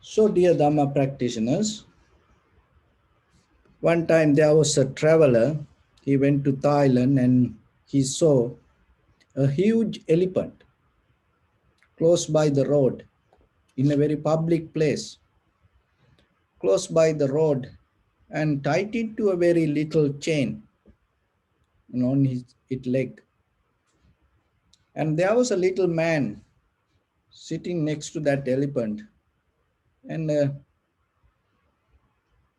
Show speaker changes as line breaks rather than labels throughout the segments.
So, dear Dharma practitioners, one time there was a traveler. He went to Thailand and he saw a huge elephant close by the road in a very public place, close by the road, and tied it to a very little chain on its leg. And there was a little man sitting next to that elephant. And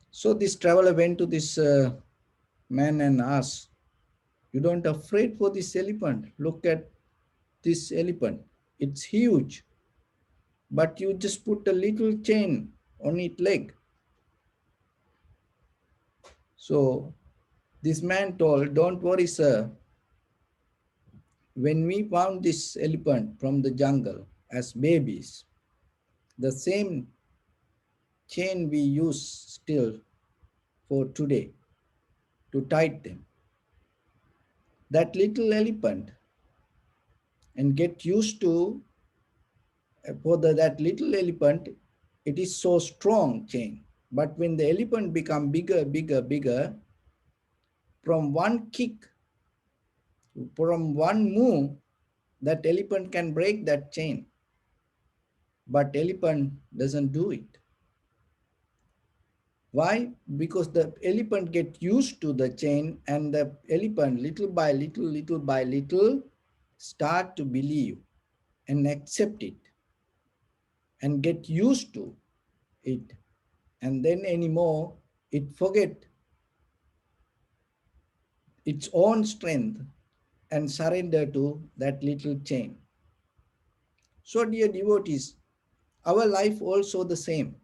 so this traveler went to this man and asked, "You don't afraid for this elephant? Look at this elephant. It's huge, but you just put a little chain on its leg." So this man told, "Don't worry, sir. When we found this elephant from the jungle as babies, the same chain we use still for today to tie them. That little elephant and get used to that little elephant, it is so strong chain. But when the elephant become bigger, bigger, bigger, from one kick, from one move, that elephant can break that chain. But elephant doesn't do it. Why? Because the elephant get used to the chain, and the elephant little by little, little by little start to believe and accept it and get used to it. And then anymore, it forget its own strength and surrender to that little chain. So dear devotees, our life also the same.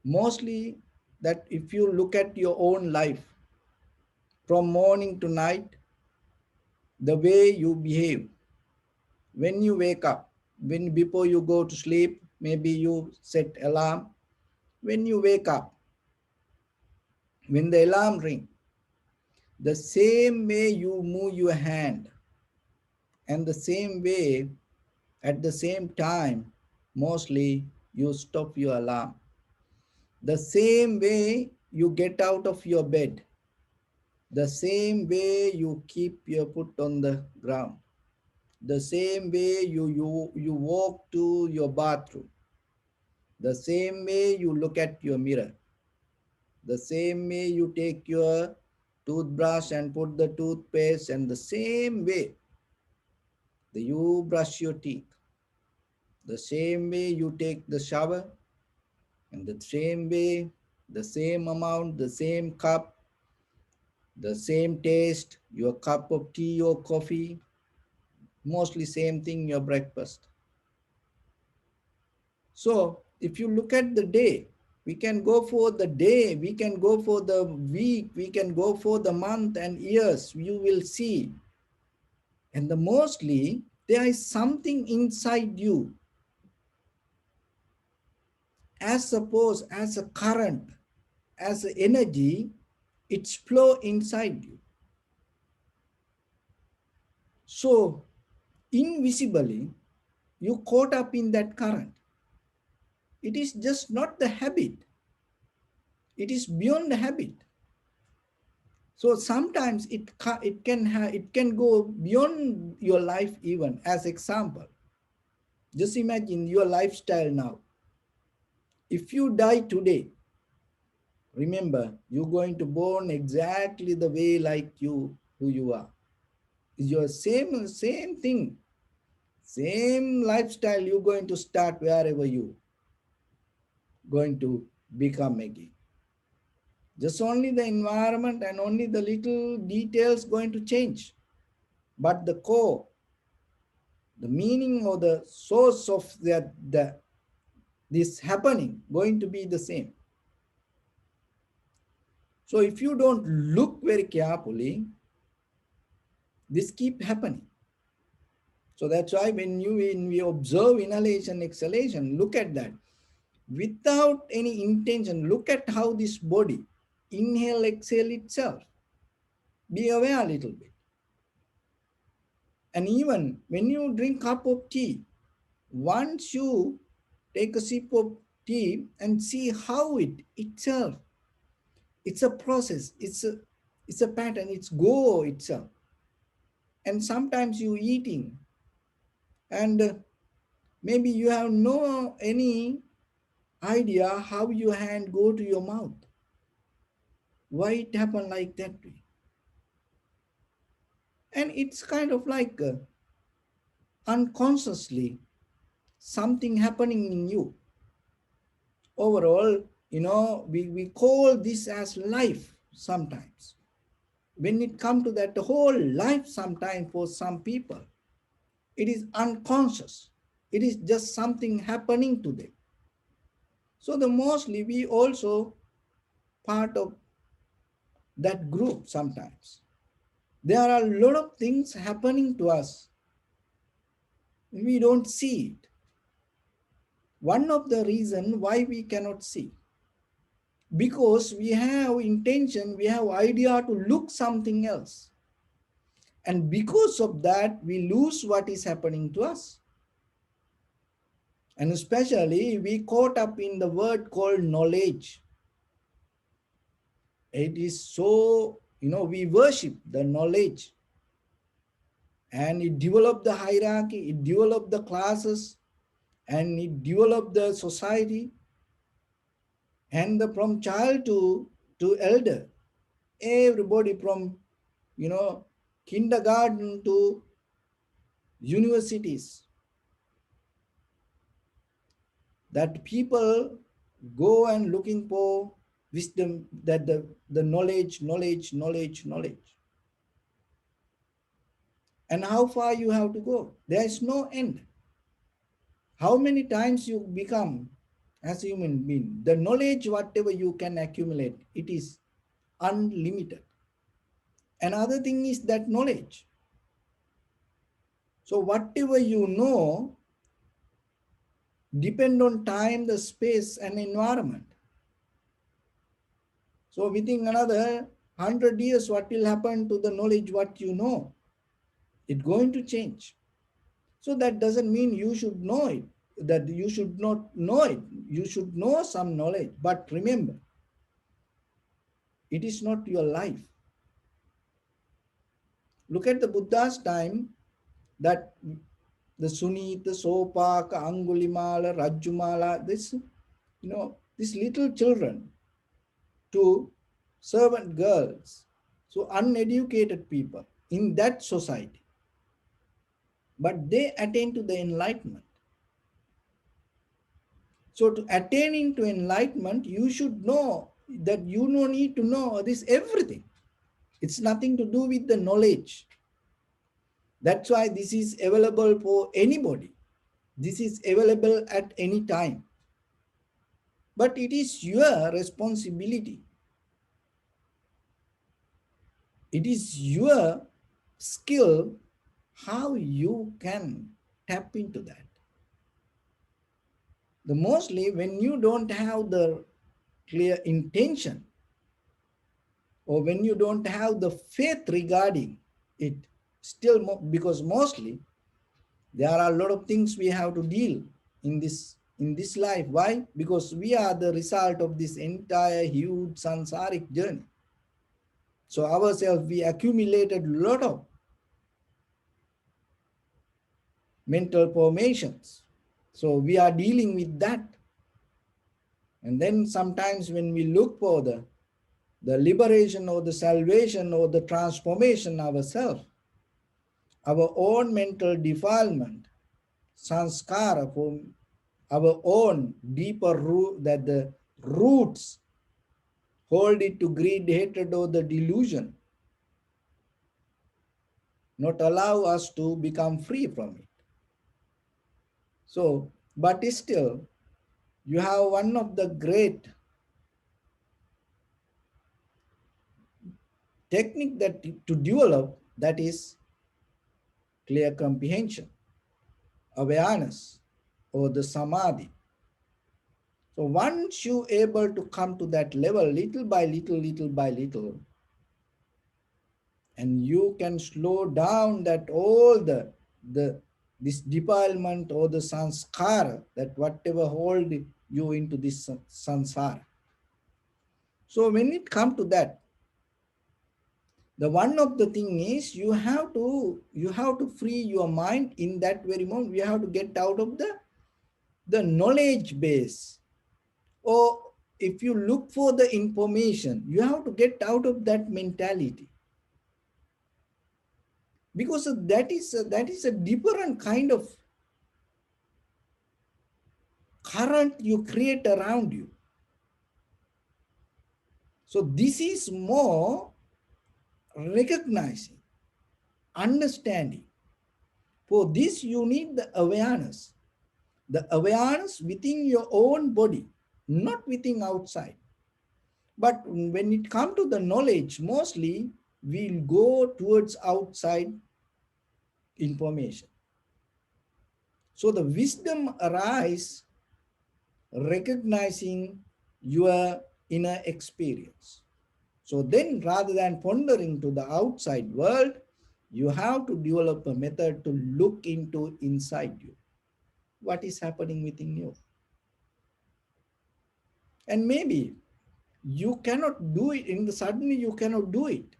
Mostly that if you look at your own life from morning to night, the way you behave, when you wake up, when before you go to sleep, maybe you set alarm. When you wake up, when the alarm ring, the same way you move your hand, and the same way at the same time, mostly you stop your alarm. The same way you get out of your bed, the same way you keep your foot on the ground, the same way you walk to your bathroom, the same way you look at your mirror, the same way you take your toothbrush and put the toothpaste, and the same way that you brush your teeth, the same way you take the shower, and the same way, the same amount, the same cup, the same taste, your cup of tea or coffee, mostly same thing, your breakfast. So if you look at the day, we can go for the day, we can go for the week, we can go for the month and years, you will see. And the mostly, there is something inside you, as suppose as a current, as an energy, it's flow inside you. So invisibly, you caught up in that current. It is just not the habit. It is beyond the habit. So sometimes it can go beyond your life even. As example, just imagine your lifestyle now. If you die today, remember you're going to born exactly the way like you who you are. It's your same thing, same lifestyle you're going to start wherever you going to become again. Just only the environment and only the little details going to change. But the core, the meaning or the source of this happening going to be the same. So if you don't look very carefully, this keep happening. So that's why when we observe inhalation, exhalation, look at that. Without any intention, look at how this body inhale, exhale itself. Be aware a little bit. And even when you drink cup of tea, once you take a sip of deep and see how it itself, it's a process, it's a pattern, it's go itself. And sometimes you eating and maybe you have no any idea how your hand go to your mouth, why it happened like that way. And it's kind of like unconsciously something happening in you. Overall, we call this as life sometimes. When it comes to that whole life, sometimes for some people it is unconscious, it is just something happening to them. So the mostly we also part of that group. Sometimes there are a lot of things happening to us, we don't see it. One of the reason why we cannot see, because we have intention, we have idea to look something else, and because of that we lose what is happening to us. And especially we caught up in the word called knowledge. It is so, we worship the knowledge, and it developed the hierarchy, it developed the classes, and it developed the society. And from child to elder, everybody from, you know kindergarten to universities, that people go and looking for wisdom, that the knowledge. And how far you have to go, there is no end. How many times you become as a human being, the knowledge whatever you can accumulate, it is unlimited. Another thing is that knowledge, so whatever you know depend on time, the space and environment. So within another 100 years, what will happen to the knowledge what you know? It's going to change. So that doesn't mean you should know it, that you should not know it. You should know some knowledge. But remember, it is not your life. Look at the Buddha's time, that the Sunita, Sopaka, Angulimala, Rajumala, these little children to servant girls, so uneducated people in that society, but they attain to the enlightenment. So to attaining to enlightenment, you should know that you don't need to know this everything. It's nothing to do with the knowledge. That's why this is available for anybody. This is available at any time. But it is your responsibility. It is your skill how you can tap into that. The mostly when you don't have the clear intention, or when you don't have the faith regarding it, still because mostly there are a lot of things we have to deal in this life. Why? Because we are the result of this entire huge sansaric journey. So ourselves, we accumulated a lot of mental formations. So we are dealing with that. And then sometimes when we look for the liberation or the salvation or the transformation ourselves, our own mental defilement, sanskara, for our own deeper root, that the roots hold it to greed, hatred, or the delusion, not allow us to become free from it. So, but still, you have one of the great technique that to develop, that is clear comprehension, awareness, or the samadhi. So once you able to come to that level, little by little, and you can slow down that all the this defilement or the sanskara, that whatever hold you into this sansara. So when it comes to that, the one of the thing is you have to free your mind in that very moment. You have to get out of the knowledge base, or if you look for the information, you have to get out of that mentality, because that is a different kind of current you create around you. So this is more recognizing, understanding. For this you need the awareness within your own body, not within outside. But when it comes to the knowledge, mostly we'll go towards outside information. So the wisdom arises recognizing your inner experience. So then, rather than pondering to the outside world, you have to develop a method to look into inside you. What is happening within you? And maybe you cannot do it in the suddenly you cannot do it.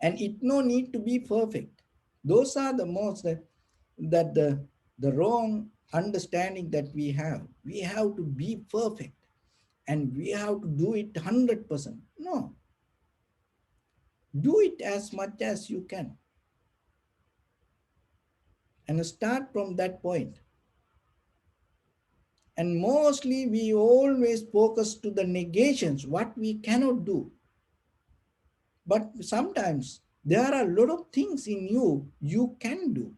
And it no need to be perfect. Those are the most that the wrong understanding that we have. We have to be perfect and we have to do it 100%. No, do it as much as you can and start from that point. And mostly we always focus to the negations, what we cannot do. But sometimes there are a lot of things in you can do.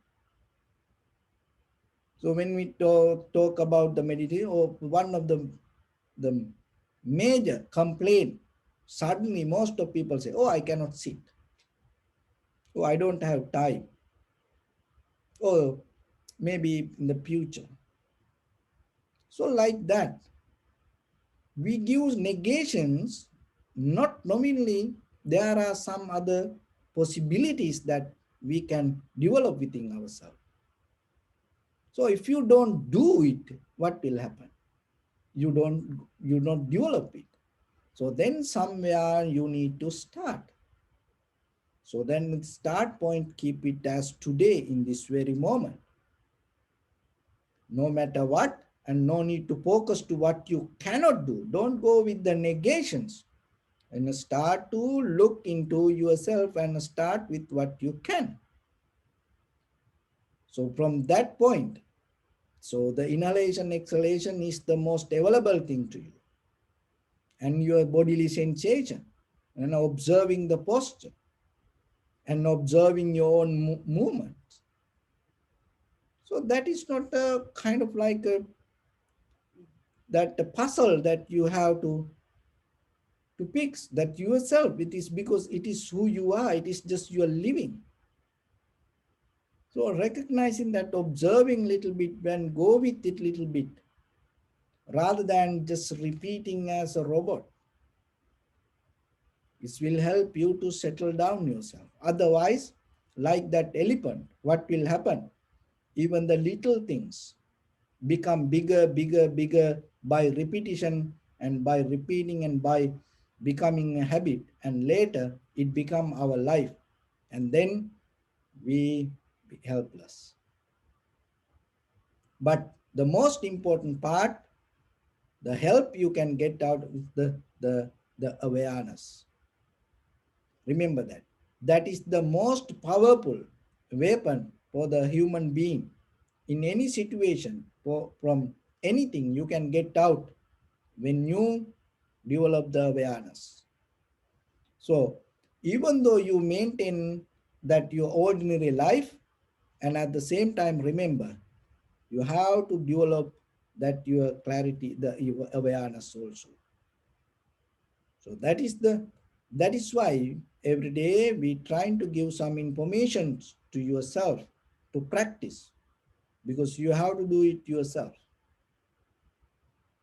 So when we talk about the meditation, or one of the major complaint, suddenly most of people say, oh, I cannot sit. Oh, I don't have time. Or maybe in the future. So like that, we give negations, not nominally, there are some other possibilities that we can develop within ourselves. So if you don't do it, what will happen? You don't develop it. So then somewhere you need to start. So then start point, keep it as today in this very moment. No matter what, and no need to focus to what you cannot do. Don't go with the negations, and start to look into yourself and start with what you can. So from that point, so the inhalation, exhalation is the most available thing to you, and your bodily sensation, and observing the posture, and observing your own movements. So that is not a kind of like that puzzle that you have to fix that yourself. It is because it is who you are. It is just your living. So recognizing that, observing little bit, and go with it little bit, rather than just repeating as a robot. This will help you to settle down yourself. Otherwise, like that elephant, what will happen? Even the little things become bigger, bigger, bigger by repetition, and by repeating, and by becoming a habit. And later it become our life. And then we be helpless. But the most important part, the help you can get out is the awareness. Remember that. That is the most powerful weapon for the human being. In any situation, from anything, you can get out when you develop the awareness. So even though you maintain that your ordinary life, and at the same time remember, you have to develop that your clarity, your awareness also. So that is why every day we trying to give some information to yourself to practice, because you have to do it yourself.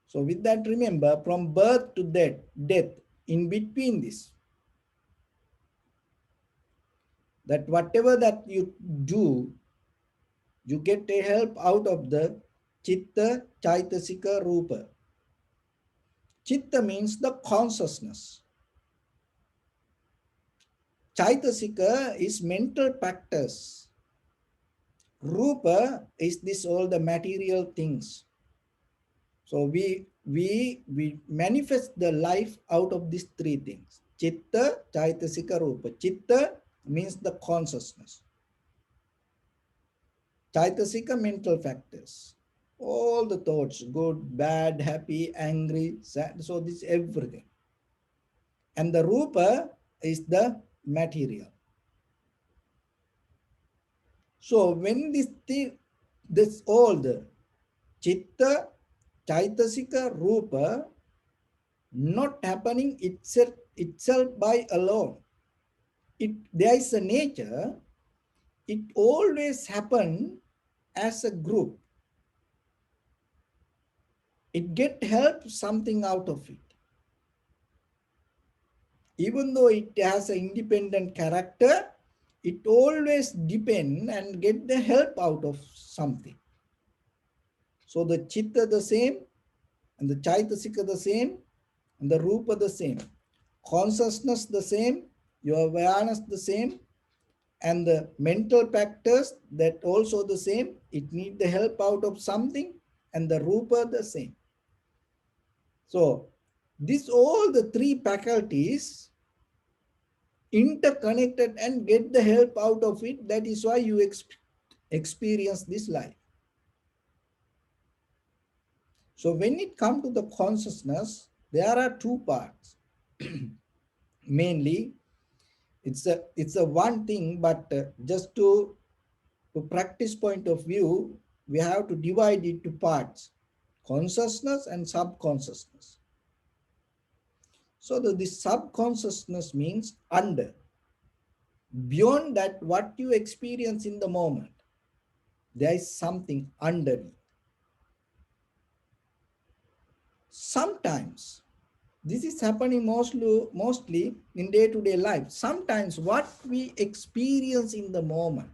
So with that, remember, from birth to death, in between this, that whatever that you do, you get a help out of the Chitta, Chaitasika, Rupa. Chitta means the consciousness. Chaitasika is mental practice. Rupa is this all the material things. So we manifest the life out of these three things. Chitta, Chaitasika, Rupa. Chitta means the consciousness. Chaitasika, mental factors. All the thoughts, good, bad, happy, angry, sad. So this everything. And the Rupa is the material. So when this all the Chitta, Chaitasika, Rupa not happening itself by alone. There is a nature, it always happen as a group. It get help something out of it. Even though it has an independent character, it always depend and get the help out of something. So the chitta the same, and the chaitasika the same, and the rupa the same. Consciousness the same, your awareness the same, and the mental factors that also the same. It need the help out of something, and the rupa the same. So this all the three faculties interconnected and get the help out of it. That is why you experience this life. So when it comes to the consciousness, there are two parts. Mainly, it's a one thing, but just to practice point of view, we have to divide it to parts: consciousness and subconsciousness. So the subconsciousness means under, beyond that what you experience in the moment, there is something underneath. Sometimes this is happening mostly in day-to-day life. Sometimes what we experience in the moment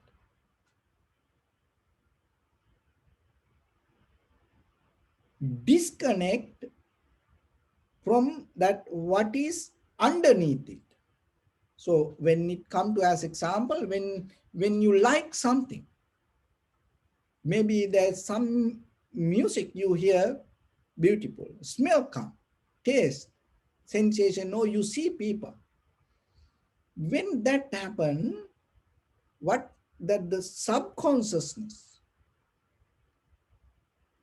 disconnect from that what is underneath it. So when it come to as example, when you like something, maybe there's some music you hear beautiful, smell come, taste, sensation, or you see people. When that happen, what that the subconsciousness,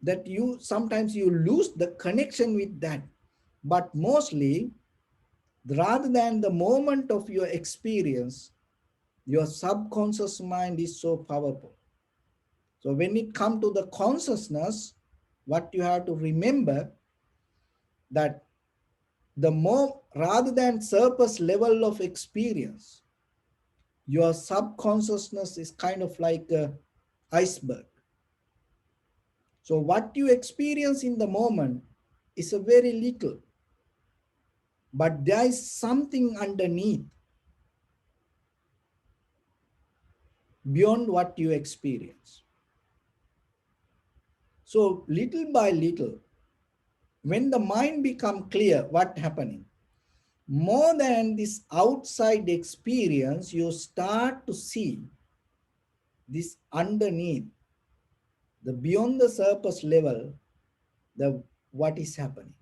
that you sometimes you lose the connection with that, but mostly rather than the moment of your experience, your subconscious mind is so powerful. So when it comes to the consciousness, what you have to remember that the more rather than surface level of experience, your subconsciousness is kind of like a iceberg. So what you experience in the moment is a very little, but there is something underneath beyond what you experience. So little by little, when the mind become clear what happening, more than this outside experience, you start to see this underneath, the beyond the surface level, the what is happening.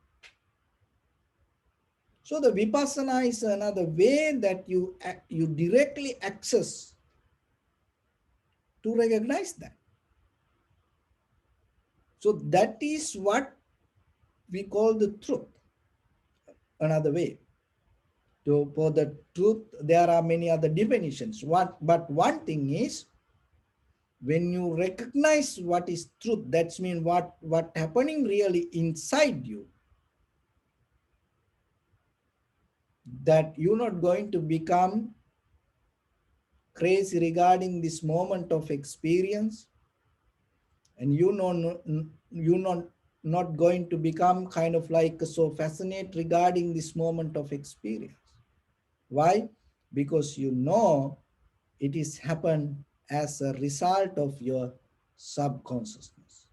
So the vipassana is another way that you directly access to recognize that. So that is what we call the truth. Another way. So for the truth, there are many other definitions. But one thing is, when you recognize what is truth, that's mean what happening really inside you, that you're not going to become crazy regarding this moment of experience, and you're not going to become kind of like so fascinated regarding this moment of experience. Why? Because you know it is happened as a result of your subconsciousness.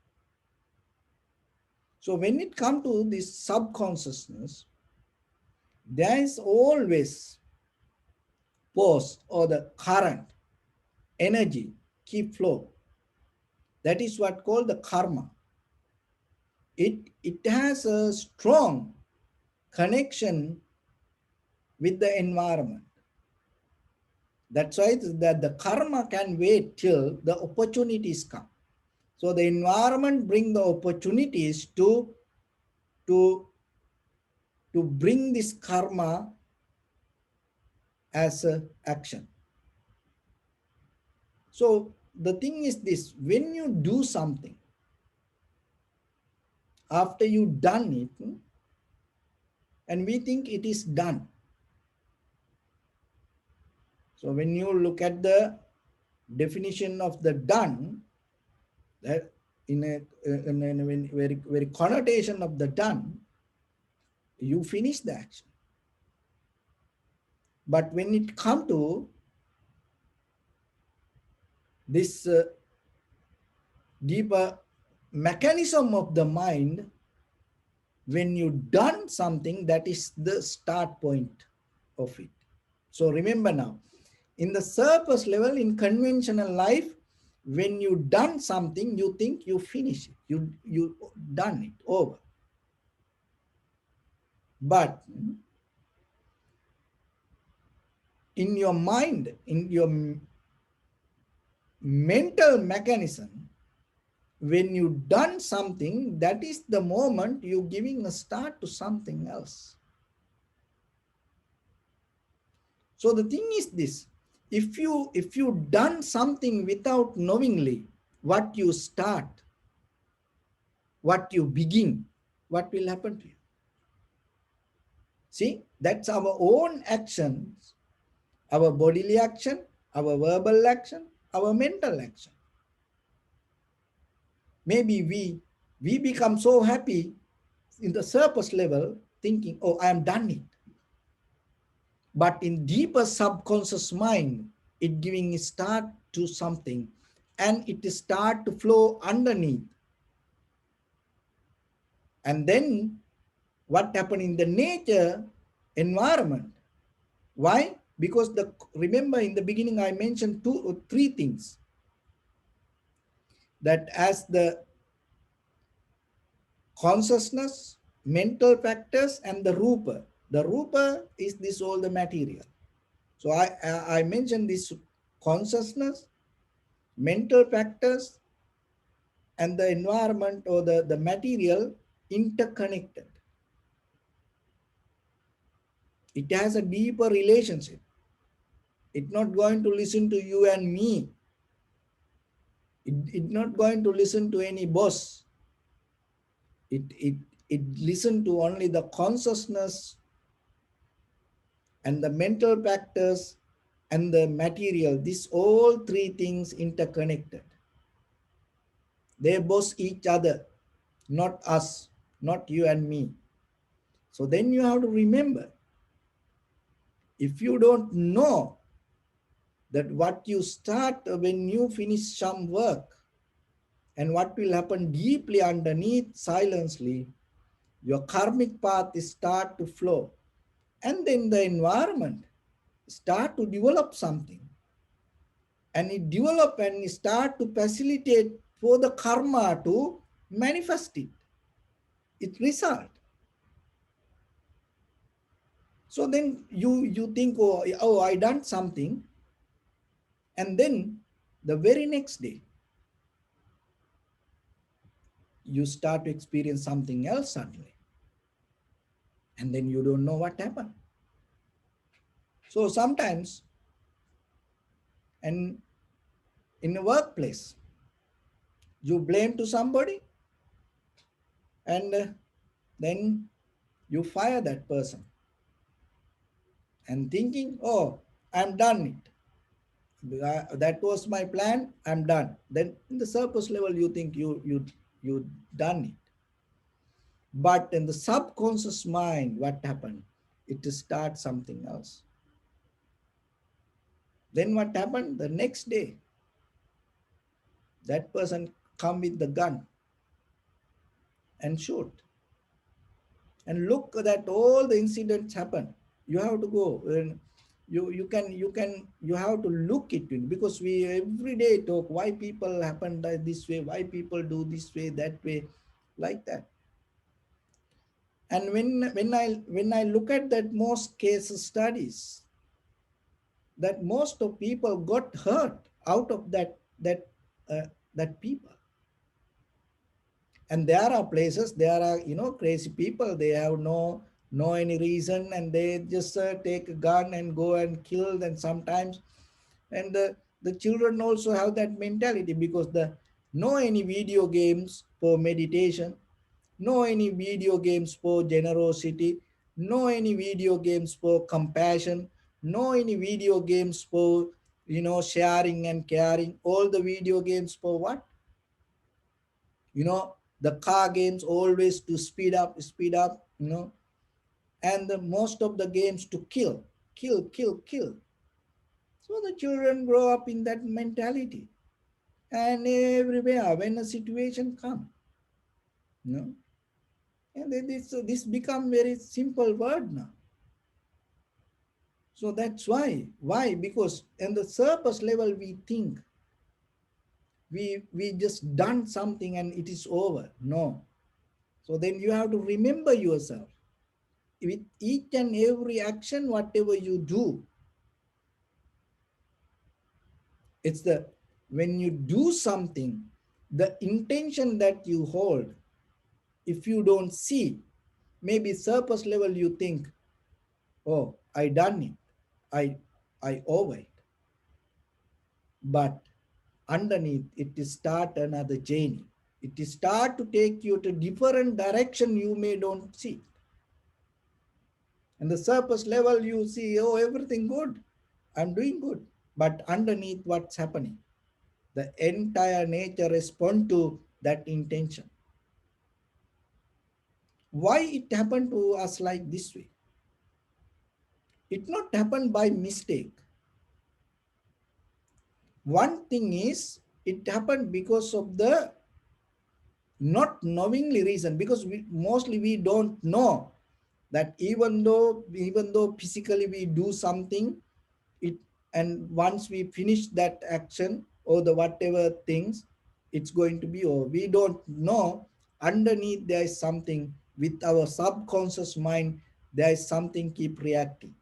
So when it comes to this subconsciousness, there is always force or the current, energy, keep flow. That is what called the karma. It has a strong connection with the environment. That's why that the karma can wait till the opportunities come. So the environment bring the opportunities to to bring this karma as a action. So the thing is this: when you do something, after you done it, and we think it is done. So when you look at the definition of the done, that in a very connotation of the done, you finish the action. But when it come to this deeper mechanism of the mind, when you done something, that is the start point of it. So remember now, in the surface level, in conventional life, when you done something, you think you finish it, you done it over. But in your mind, in your mental mechanism, when you done something, that is the moment you giving a start to something else. So the thing is this: if you done something without knowingly, what you start, what you begin, what will happen to you? See, that's our own actions, our bodily action, our verbal action, our mental action. Maybe we become so happy in the surface level, thinking, oh, I am done it. But in deeper subconscious mind, it giving a start to something, and it start to flow underneath. And then what happened in the nature environment? Why? Because remember in the beginning I mentioned two or three things, that as the consciousness, mental factors, and the rupa. The rupa is this all the material. So I mentioned this consciousness, mental factors, and the environment or the material interconnected. It has a deeper relationship. It's not going to listen to you and me. It's not going to listen to any boss. It listen to only the consciousness and the mental factors and the material. These all three things interconnected. They boss each other, not us, not you and me. So then you have to remember, if you don't know that what you start when you finish some work and what will happen deeply underneath silently, your karmic path start to flow. And then the environment start to develop something. And it develop and start to facilitate for the karma to manifest it. It result. So then you think, oh, I done something. And then the very next day, you start to experience something else suddenly. And then you don't know what happened. So sometimes, and in a workplace, you blame to somebody, and then you fire that person and thinking, oh, I'm done it. That was my plan, I'm done. Then in the surface level, you think you done it. But in the subconscious mind, what happened? It starts something else. Then what happened? The next day, that person come with the gun and shoot and look that all the incidents happen. You have to go and you have to look it in, because we every day talk why people happen this way, why people do this way, that way, like that. And when I look at that most case studies, that most of people got hurt out of uh, that people. And there are places, there are crazy people, they have no any reason, and they just take a gun and go and kill. And sometimes, and the children also have that mentality, because the no any video games for meditation, no any video games for generosity, no any video games for compassion, no any video games for sharing and caring. All the video games for what? you know the car games, always to speed up, and the most of the games to kill. So the children grow up in that mentality, and everywhere when a situation come, you know and then this become very simple word now. So that's why, because in the surface level we think we just done something and it is over. No. So then you have to remember yourself with each and every action, whatever you do. It's the when you do something, the intention that you hold, if you don't see, maybe surface level you think, oh, I done it, I over it. But underneath it is start another journey. It is start to take you to different direction you may don't see. And the surface level you see, oh, everything good, I'm doing good. But underneath what's happening? The entire nature respond to that intention. Why it happened to us like this way? It not happened by mistake. One thing is, it happened because of the not knowingly reason, because mostly we don't know that even though physically we do something, it and once we finish that action or the whatever things, it's going to be over. We don't know underneath there is something with our subconscious mind, there is something keep reacting.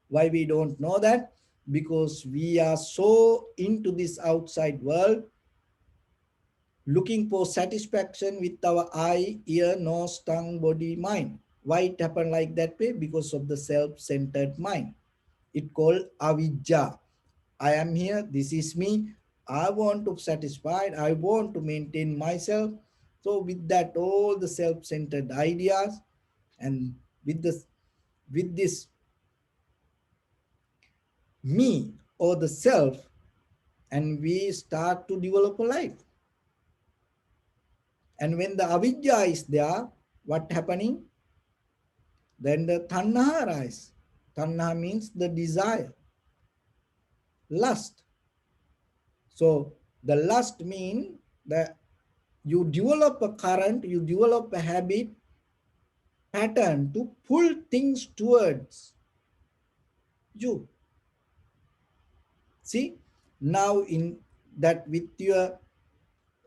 Why we don't know that? Because we are so into this outside world, looking for satisfaction with our eye, ear, nose, tongue, body, mind. Why it happened like that way? Because of the self-centered mind. It called avijja. I am here, this is me, I want to satisfy, I want to maintain myself. So with that, all the self-centered ideas, and with this me or the self, and we start to develop a life. And when the avidya is there, what happening? Then the tanha arises. Tanha means the desire, lust. So the lust mean that you develop a current, you develop a habit pattern to pull things towards you. See, now in that with your,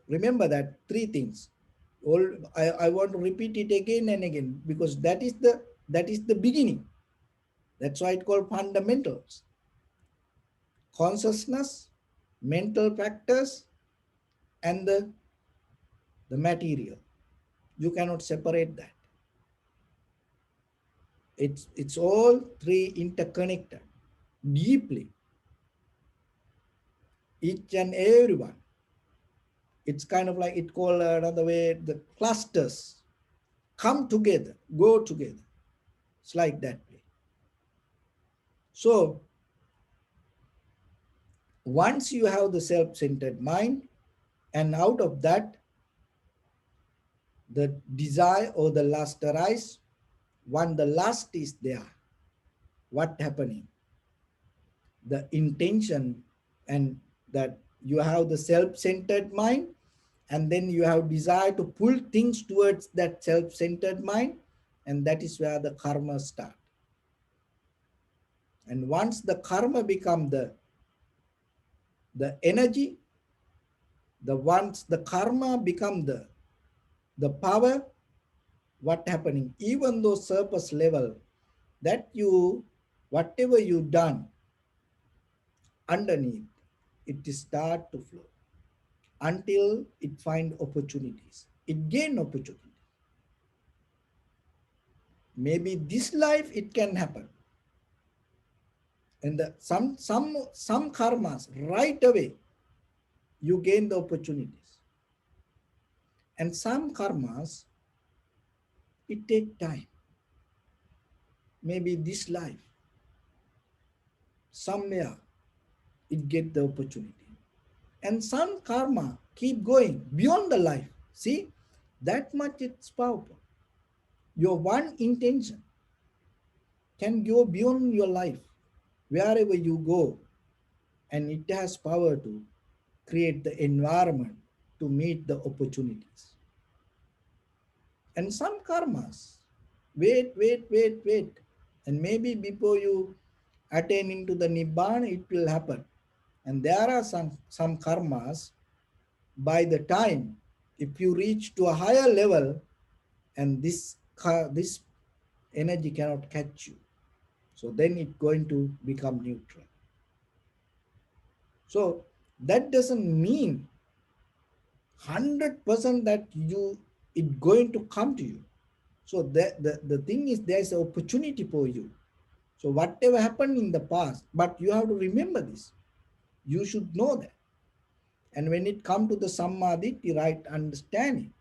remember that three things. All I want to repeat it again and again, because that is the beginning. That's why it called fundamentals. Consciousness, mental factors, and the material. You cannot separate that. It's all three interconnected deeply, each and every one. It's kind of like, it called another way, the clusters come together, go together. It's like that way. So once you have the self-centered mind, and out of that the desire or the lust arise. When the lust is there, what happening? The intention, and that you have the self-centered mind, and then you have desire to pull things towards that self-centered mind, and that is where the karma start. And once the karma become the energy, the once the karma become the power, what happening, even though surface level, that you, whatever you done underneath, it start to flow until it find opportunities, it gain opportunity. Maybe this life it can happen, and some karmas right away you gain the opportunities, and some karmas it take time. Maybe this life somewhere it get the opportunity, and some karma keep going beyond the life. See, that much it's powerful. Your one intention can go beyond your life, wherever you go, and it has power to create the environment to meet the opportunities. And some karmas, wait, and maybe before you attain into the nibbana, it will happen. And there are some karmas, by the time if you reach to a higher level, and this energy cannot catch you, so then it's going to become neutral. So that doesn't mean 100% that you it going to come to you. So the thing is, there's an opportunity for you. So whatever happened in the past, but you have to remember this. You should know that. And when it comes to the samadhi, right understanding,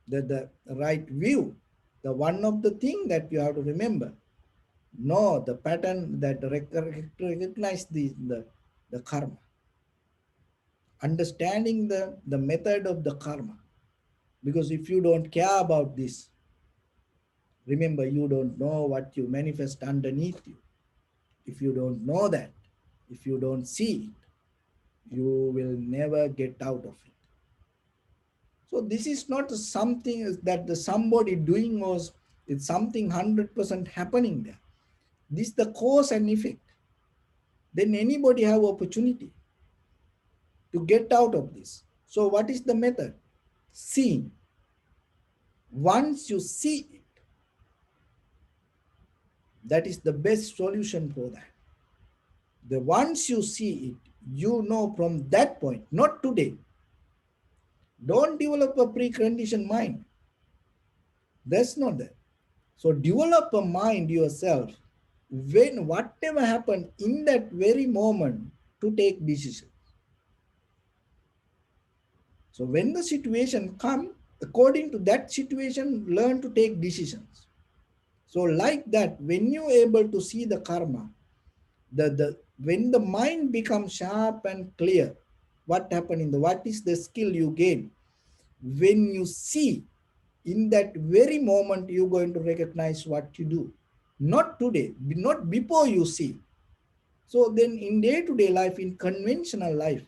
the right view, the one of the thing that you have to remember, know the pattern that recognize the karma, understanding the method of the karma. Because if you don't care about this, remember, you don't know what you manifest underneath you. If you don't know that, if you don't see it, you will never get out of it. So this is not something that the somebody doing, was it's something 100% happening there. This is the cause and effect. Then anybody have opportunity to get out of this. So what is the method? Seeing. Once you see it, that is the best solution for that. The once you see it, you know from that point, not today. Don't develop a preconditioned mind. That's not that. So develop a mind yourself when whatever happened in that very moment to take decisions. So when the situation come, according to that situation, learn to take decisions. So like that, when you able to see the karma, the when the mind becomes sharp and clear, what happened in the, what is the skill you gain? When you see, in that very moment, you're going to recognize what you do. Not today, not before you see. So then in day-to-day life, in conventional life,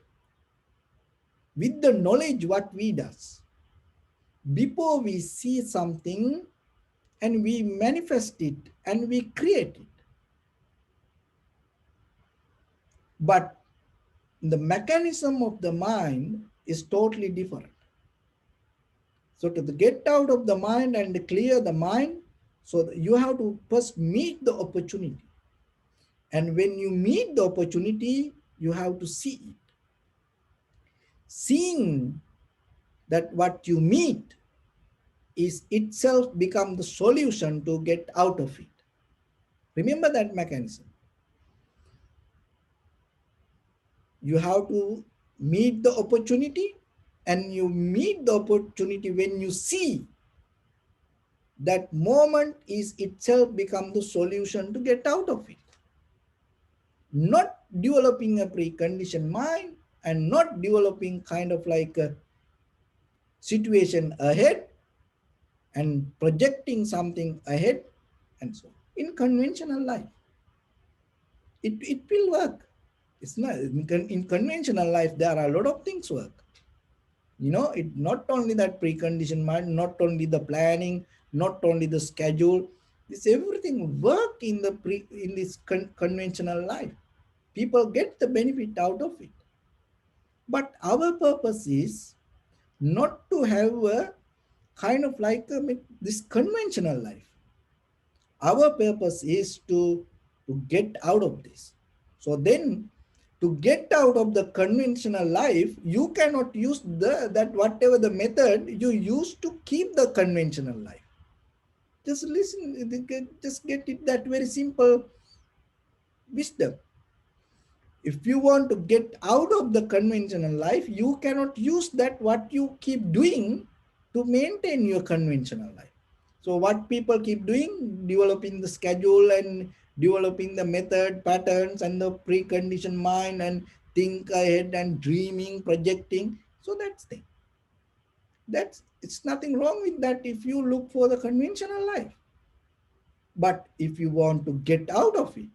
with the knowledge what we does, before we see something and we manifest it and we create it. But the mechanism of the mind is totally different. So to get out of the mind and clear the mind, so you have to first meet the opportunity. And when you meet the opportunity, you have to see it. Seeing that what you meet is itself become the solution to get out of it. Remember that mechanism. You have to meet the opportunity, and you meet the opportunity when you see that moment is itself become the solution to get out of it. Not developing a preconditioned mind and not developing kind of like a situation ahead and projecting something ahead and so on. In conventional life, it will work. It's not in conventional life, there are a lot of things work. It not only that preconditioned mind, not only the planning, not only the schedule, this everything work in this conventional life. People get the benefit out of it, but our purpose is not to have a kind of like this conventional life. Our purpose is to get out of this. So then, to get out of the conventional life, you cannot use the that whatever the method you use to keep the conventional life. Just listen, just get it, that very simple wisdom. If you want to get out of the conventional life, you cannot use that what you keep doing to maintain your conventional life. So what people keep doing, developing the schedule and developing the method, patterns, and the preconditioned mind, and think ahead and dreaming, projecting. So that's it's nothing wrong with that if you look for the conventional life. But if you want to get out of it,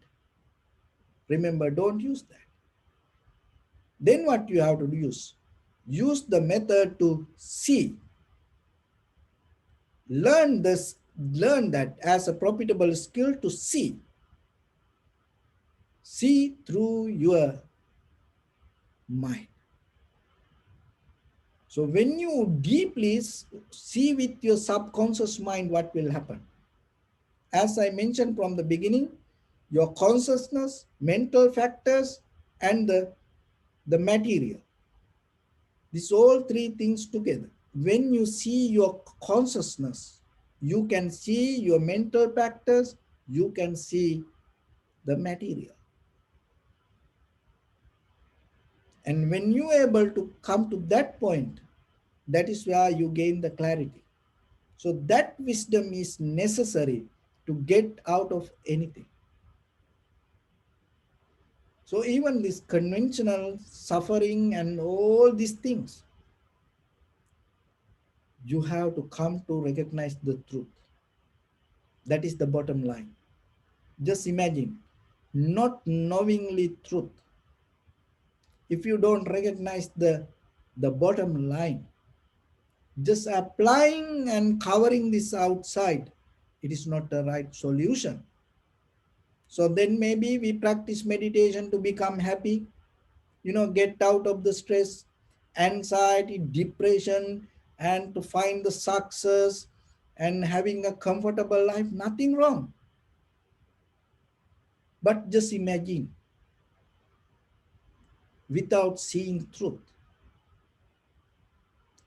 remember, don't use that. Then what you have to do is use the method to see, learn this, learn that as a profitable skill to see through your mind. So when you deeply see with your subconscious mind, what will happen? As I mentioned from the beginning, your consciousness, mental factors, and the material. These all three things together. When you see your consciousness, you can see your mental factors, you can see the material. And when you are able to come to that point, that is where you gain the clarity. So that wisdom is necessary to get out of anything. So even this conventional suffering and all these things, you have to come to recognize the truth. That is the bottom line. Just imagine not knowingly truth. If you don't recognize the bottom line, just applying and covering this outside, it is not the right solution. So then maybe we practice meditation to become happy, get out of the stress, anxiety, depression, and to find the success and having a comfortable life. Nothing wrong. But just imagine, without seeing truth,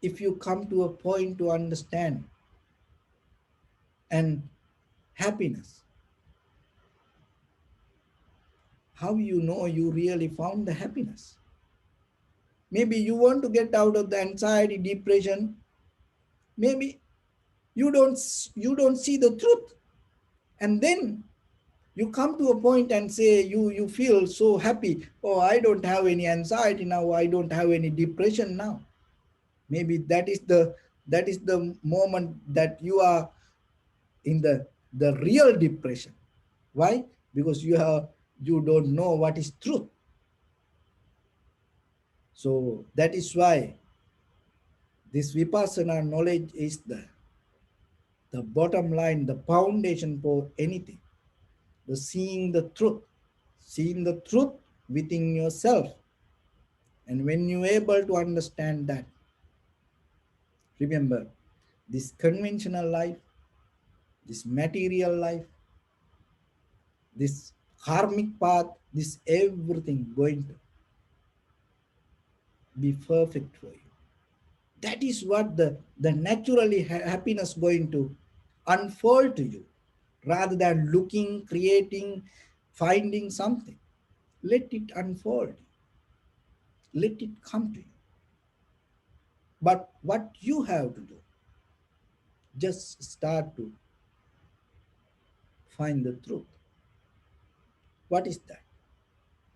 if you come to a point to understand and happiness, how you know you really found the happiness? Maybe you want to get out of the anxiety, depression. Maybe you don't see the truth, and then you come to a point and say you feel so happy. Oh, I don't have any anxiety now. I don't have any depression now. Maybe that is the moment that you are in the real depression. Why? Because you don't know what is truth. So that is why this vipassana knowledge is the bottom line, the foundation for anything. The seeing the truth within yourself. And when you're able to understand that, remember, this conventional life, this material life, this karmic path, this everything going to be perfect for you. That is what the naturally happiness going to unfold to you, rather than looking, creating, finding something. Let it unfold. Let it come to you. But what you have to do, just start to find the truth. What is that?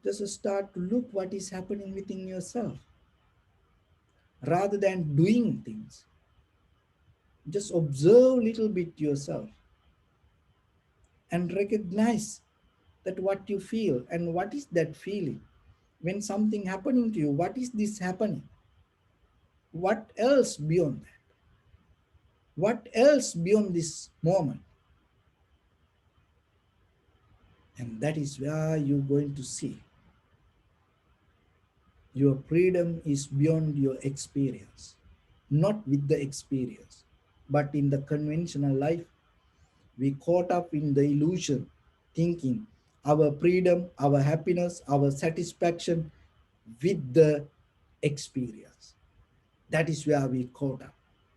Just start to look what is happening within yourself, rather than doing things. Just observe little bit yourself and recognize that what you feel and what is that feeling when something happening to you. What is this happening? What else beyond that? What else beyond this moment? And that is where you're going to see your freedom is beyond your experience, not with the experience, but in the conventional life. We caught up in the illusion, thinking our freedom, our happiness, our satisfaction with the experience. That is where we caught up.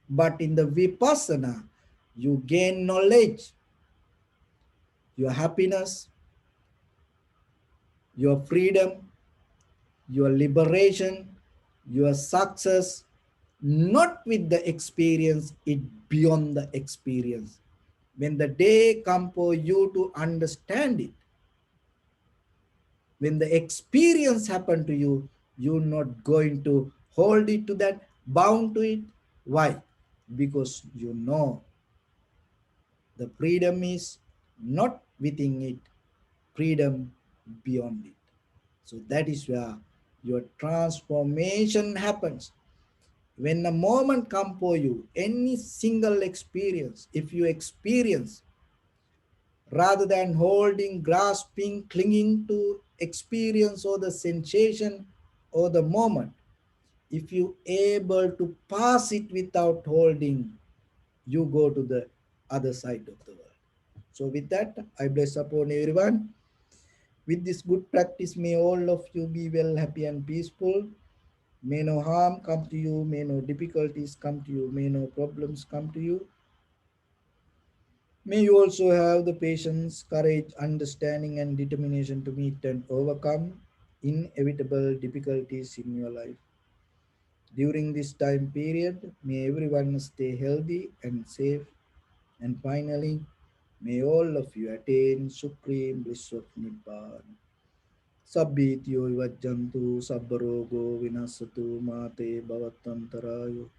But in the Vipassana, you gain knowledge, your happiness, your freedom, your liberation, your success, not with the experience, it beyond the experience. When the day come for you to understand it, when the experience happen to you, you're not going to hold it to that, bound to it. Why? Because you know the freedom is not within it, freedom beyond it. So that is where your transformation happens. When a moment come for you, any single experience, if you experience, rather than holding, grasping, clinging to experience or the sensation or the moment, if you able to pass it without holding, you go to the other side of the world. So with that, I bless upon everyone. With this good practice, may all of you be well, happy and peaceful. May no harm come to you, may no difficulties come to you, may no problems come to you. May you also have the patience, courage, understanding, and determination to meet and overcome inevitable difficulties in your life. During this time period, may everyone stay healthy and safe. And finally, may all of you attain supreme bliss of Nibbana. Sabbityo vajjantu sabbarogo vinasatu mate bhavatantarayo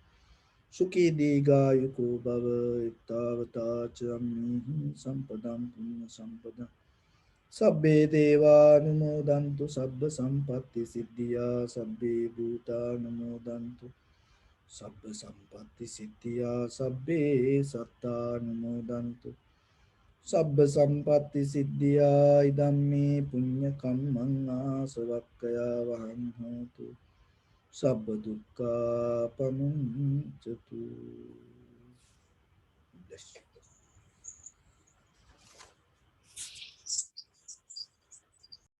sukhi digayuko bhava ittavata chammihi sampadam punya sampada sabbe deva numodantu sabba sampatti siddhya sabbe bhuta numodantu sabba sampatti siddhya sabbe satta numodantu Sabba sampatti siddhya idammi punya kammang asavakkaya vaham hotu sabba dukkha pamuncatu. Bless.